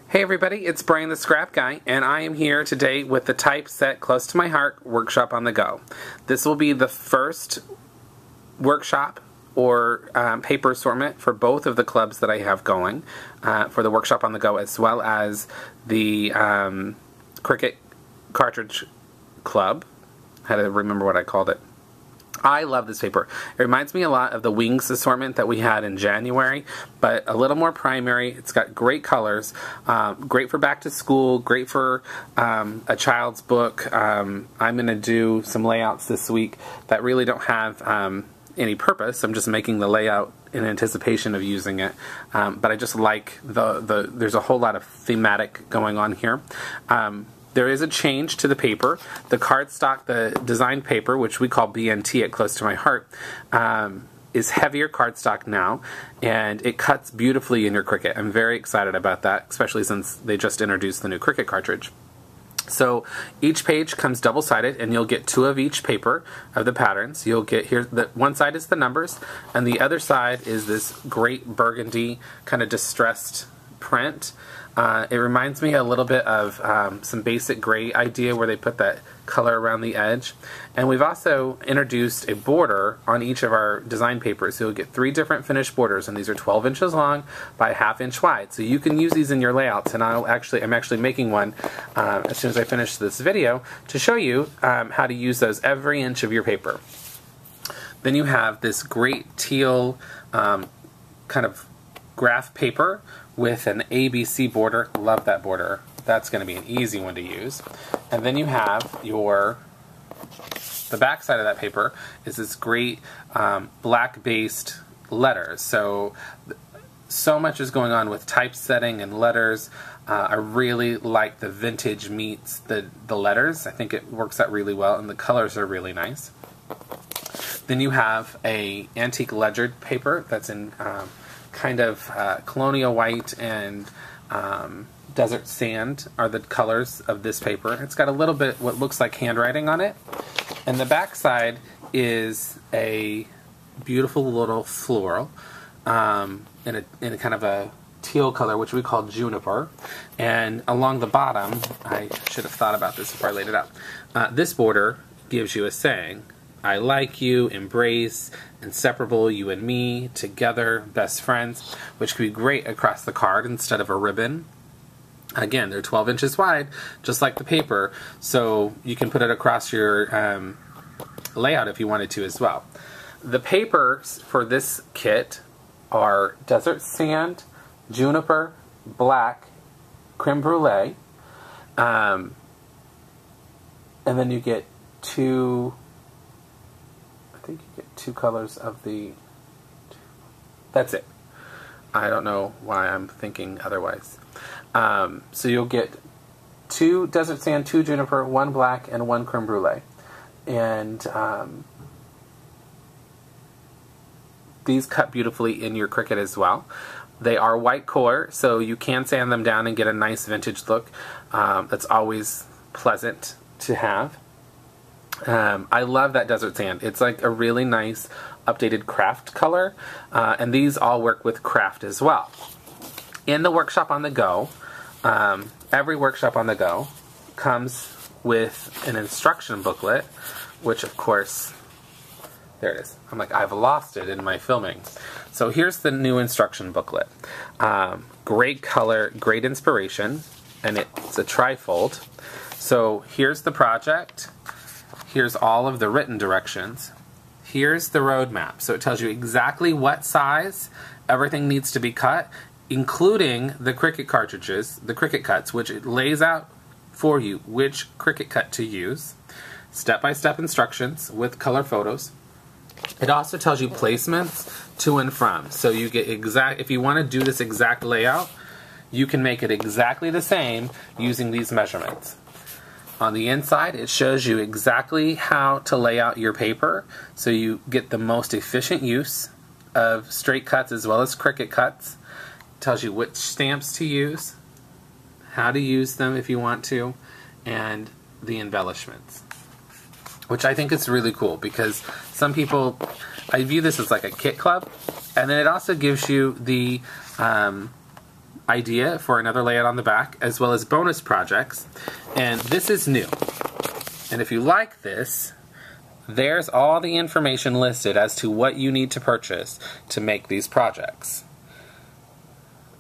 Hey everybody, it's Brian the Scrap Guy, and I am here today with the Typeset Close to My Heart Workshop on the Go. This will be the first workshop or paper assortment for both of the clubs that I have going for the Workshop on the Go, as well as the Cricut Cartridge Club. I had to remember what I called it. I love this paper. It reminds me a lot of the Wings assortment that we had in January, but a little more primary. It's got great colors, great for back to school, great for a child's book. I'm going to do some layouts this week that really don't have any purpose. I'm just making the layout in anticipation of using it, but I just like there's a whole lot of thematic going on here. There is a change to the paper. The cardstock, the design paper, which we call BNT at Close to My Heart, is heavier cardstock now, and it cuts beautifully in your Cricut. I'm very excited about that, especially since they just introduced the new Cricut cartridge. So each page comes double-sided, and you'll get two of each paper of the patterns. You'll get here, one side is the numbers, and the other side is this great burgundy kind of distressed print. It reminds me a little bit of some basic gray idea where they put that color around the edge. And we've also introduced a border on each of our design papers. So you'll get 3 different finished borders, and these are 12 inches long by 1/2 inch wide. So you can use these in your layouts, and I'm actually making one as soon as I finish this video to show you how to use those every inch of your paper. Then you have this great teal kind of graph paper with an ABC border. Love that border. That's going to be an easy one to use. And then you have the back side of that paper is this great black-based letters. So much is going on with typesetting and letters. I really like the vintage meets the letters. I think it works out really well, and the colors are really nice. Then you have a antique ledger paper that's in kind of colonial white and desert sand are the colors of this paper. It's got a little bit what looks like handwriting on it. And the back side is a beautiful little floral in a kind of a teal color, which we call juniper. And along the bottom, I should have thought about this before I laid it out. This border gives you a saying. I like you, embrace, inseparable, you and me, together, best friends, which could be great across the card instead of a ribbon. Again, they're 12 inches wide, just like the paper, so you can put it across your layout if you wanted to as well. The papers for this kit are desert sand, juniper, black, creme brulee, and then you get two colors of the... That's it. I don't know why I'm thinking otherwise. So you'll get 2 desert sand, 2 juniper, 1 black, and 1 creme brulee. And these cut beautifully in your Cricut as well. They are white core, so you can sand them down and get a nice vintage look. That's always pleasant to have. I love that desert sand. It's like a really nice updated craft color, and these all work with craft as well. In the Workshop on the Go, every Workshop on the Go comes with an instruction booklet, which of course, there it is. I'm like, I've lost it in my filming. So here's the new instruction booklet. Great color, great inspiration, and it's a trifold. So here's the project. Here's all of the written directions. Here's the roadmap. So it tells you exactly what size everything needs to be cut, including the Cricut cartridges, the Cricut cuts, which it lays out for you which Cricut cut to use. Step-by-step instructions with color photos. It also tells you placements to and from. So you get if you want to do this exact layout, you can make it exactly the same using these measurements. On the inside, it shows you exactly how to lay out your paper so you get the most efficient use of straight cuts as well as Cricut cuts. It tells you which stamps to use, how to use them if you want to, and the embellishments. Which I think is really cool because some people, I view this as like a kit club, and then it also gives you the idea for another layout on the back, as well as bonus projects. And this is new. And if you like this, there's all the information listed as to what you need to purchase to make these projects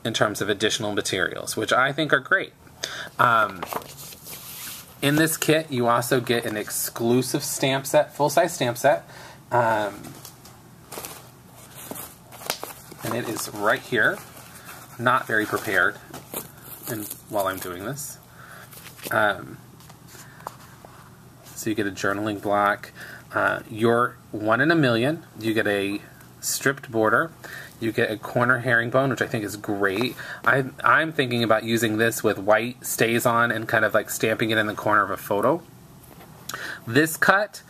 in terms of additional materials, which I think are great. In this kit, you also get an exclusive stamp set, full-size stamp set. And it is right here. Not very prepared while I'm doing this. So you get a journaling block. You're 1 in a million. You get a stripped border. You get a corner herringbone, which I think is great. I'm thinking about using this with white stays on and kind of like stamping it in the corner of a photo. This cut,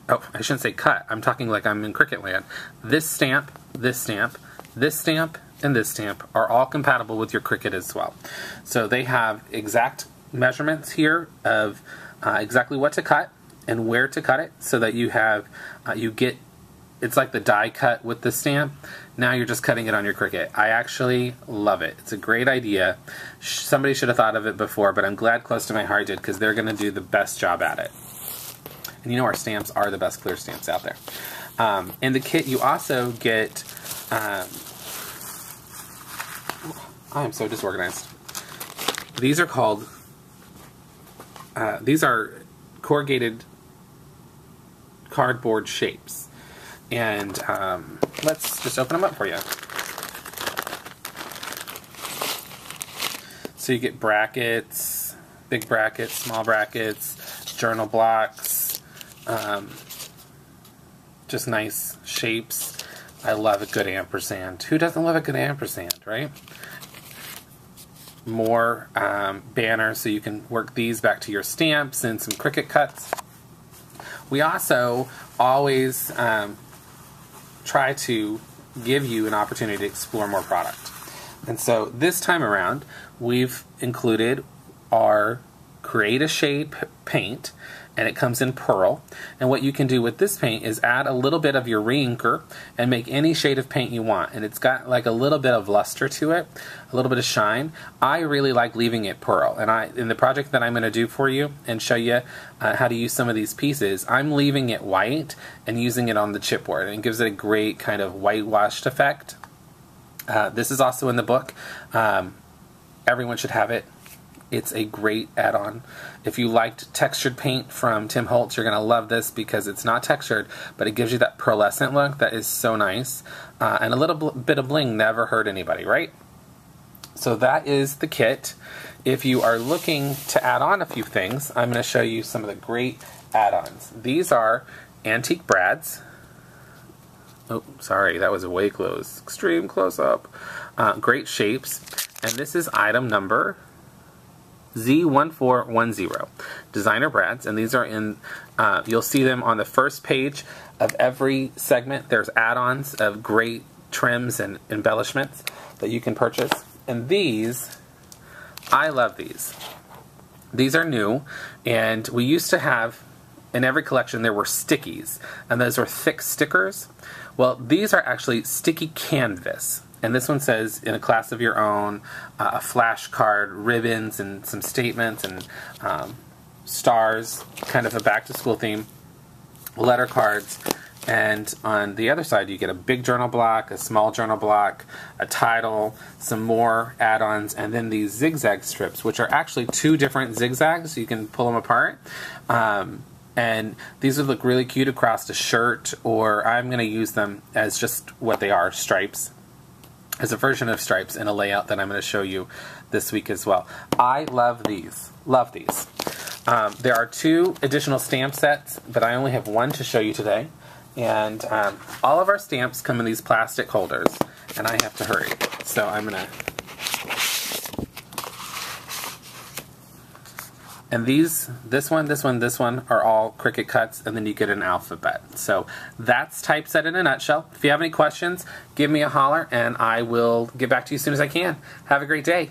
oh, I shouldn't say cut. I'm talking like I'm in Cricut land. This stamp, this stamp, this stamp, and this stamp are all compatible with your Cricut as well. So they have exact measurements here of exactly what to cut and where to cut it, so that you have, it's like the die cut with the stamp. Now you're just cutting it on your Cricut. I actually love it. It's a great idea. Somebody should have thought of it before, but I'm glad Close to My Heart did, because they're going to do the best job at it. And you know our stamps are the best clear stamps out there. In the kit you also get, I am so disorganized. These are called, these are corrugated cardboard shapes. And let's just open them up for you. So you get brackets, big brackets, small brackets, journal blocks, just nice shapes. I love a good ampersand. Who doesn't love a good ampersand, right? More banners, so you can work these back to your stamps and some Cricut cuts. We also always try to give you an opportunity to explore more product. And so this time around, we've included our Create a Shade paint, and it comes in pearl. And what you can do with this paint is add a little bit of your re-inker and make any shade of paint you want. And it's got like a little bit of luster to it, a little bit of shine. I really like leaving it pearl. And in the project that I'm going to do for you and show you how to use some of these pieces, I'm leaving it white and using it on the chipboard. And it gives it a great kind of whitewashed effect. This is also in the book. Everyone should have it. It's a great add-on. If you liked textured paint from Tim Holtz, you're going to love this, because it's not textured, but it gives you that pearlescent look that is so nice. And a little bit of bling never hurt anybody, right? So that is the kit. If you are looking to add on a few things, I'm going to show you some of the great add-ons. These are antique brads. Oh, sorry, that was way close. Extreme close-up. Great shapes. And this is item number Z1410, designer brads, and these are in, you'll see them on the first page of every segment. There's add-ons of great trims and embellishments that you can purchase. And these, I love these. These are new, and we used to have, in every collection there were stickies, and those were thick stickers. Well, these are actually sticky canvas. And this one says, in a class of your own, a flashcard, ribbons, and some statements, and stars, kind of a back-to-school theme, letter cards. And on the other side, you get a big journal block, a small journal block, a title, some more add-ons, and then these zigzag strips, which are actually 2 different zigzags. You can pull them apart. And these would look really cute across a shirt, or I'm going to use them as just what they are, stripes. As a version of stripes in a layout that I'm going to show you this week as well. I love these. Love these. There are 2 additional stamp sets, but I only have 1 to show you today. And all of our stamps come in these plastic holders, and I have to hurry. So I'm going to... And this one are all Cricut cuts, and then you get an alphabet. So that's Typeset in a nutshell. If you have any questions, give me a holler, and I will get back to you as soon as I can. Have a great day.